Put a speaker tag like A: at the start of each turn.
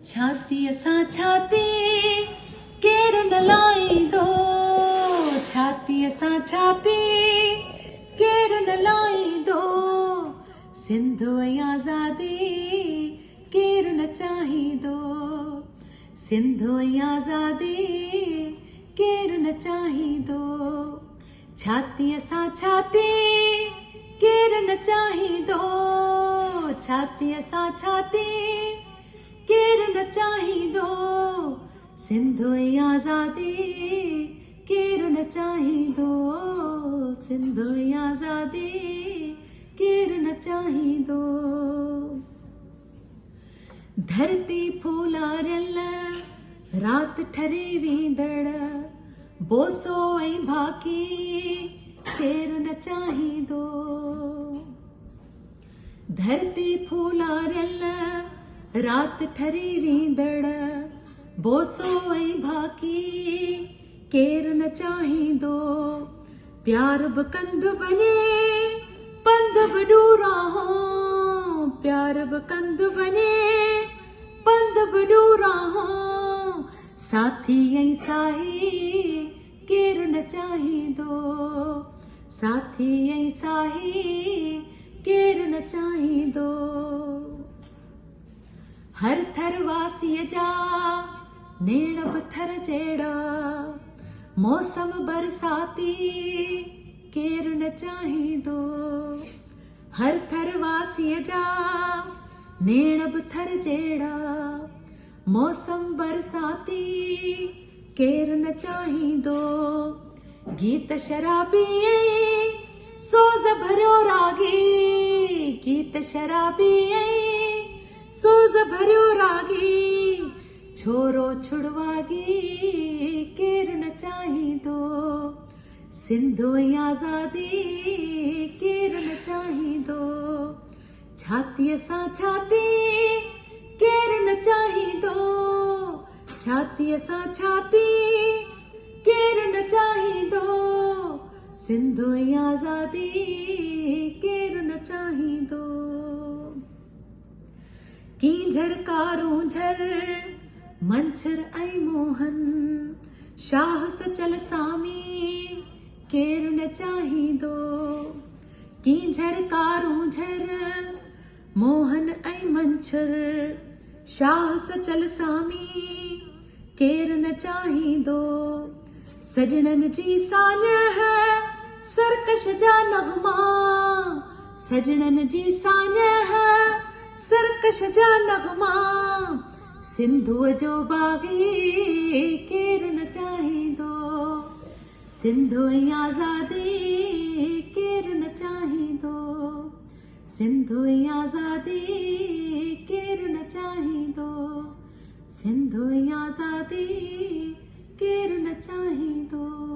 A: छाती असां छाती केरु न लाहींदो, छाती असां छाती केरु न लाहींदो, सिंध ऐं आज़ादी केरु न चाहींदो, सिंध ऐं आज़ादी केरु न चाहींदो, छाती असां छाती केरु न चाहींदो, छाती असां छाती केरु न चाहींदो, सिंध ऐं आज़ादी केरु न चाहींदो, सिंध ऐं आज़ादी केरु न चाहींदो। धरती फूलारियल रात ठरी वेंदड़, बोसो ऐं भाकी केरु न चाहींदो, धरती फूलारियल रात ठरी वेंदड़, बोसो ऐं भाकी केरु न चाहींदो, प्यार बि कंध बने पंध बि ॾूरा हो, प्यार बि कंध बने पंध बि ॾूरा हो, साथी ऐं साही केरु न चाहींदो, साथी ऐं साही केरु न चाहींदो। हर थर वासीअ जा नेण बि थर जहिड़ा, मौसम बरसाती केरु न चाहींदो, हर थर वासीअ जा नेण बि थर जहिड़ा, मौसम बरसाती केरु न चाहींदो, गीत शराबी ऐं सोज़ भरियो रागी, गीत शराबी ऐं सोज़ भरियो रागी, छोरो छुड़वागी केरु न चाहींदो, सिंध ऐं आज़ादी केरु न चाहींदो, छाती असां छाती केरु न चाहींदो, छाती असां छाती केरु न चाहींदो, सिंध ऐं आज़ादी केरु न चाहींदो। कींझर कारूंझर मंछर ऐं मोहन, शाह सचल सामी केरु न चाहींदो, कींझर कारूंझर मोहन ऐं मंछर, शाह सचल सामी केरु न चाहींदो, सजणनि जी सान्यह सरकश जा नग़मा, सजणनि जी सान्यह सरकश जा नग़मा, सिंधूअ जो बाग़ी केरु न चाहींदो, सिंध ऐं आज़ादी केरु न चाहींदो, सिंध ऐं आज़ादी केरु न चाहींदो, सिंध ऐं आज़ादी केरु न चाहींदो।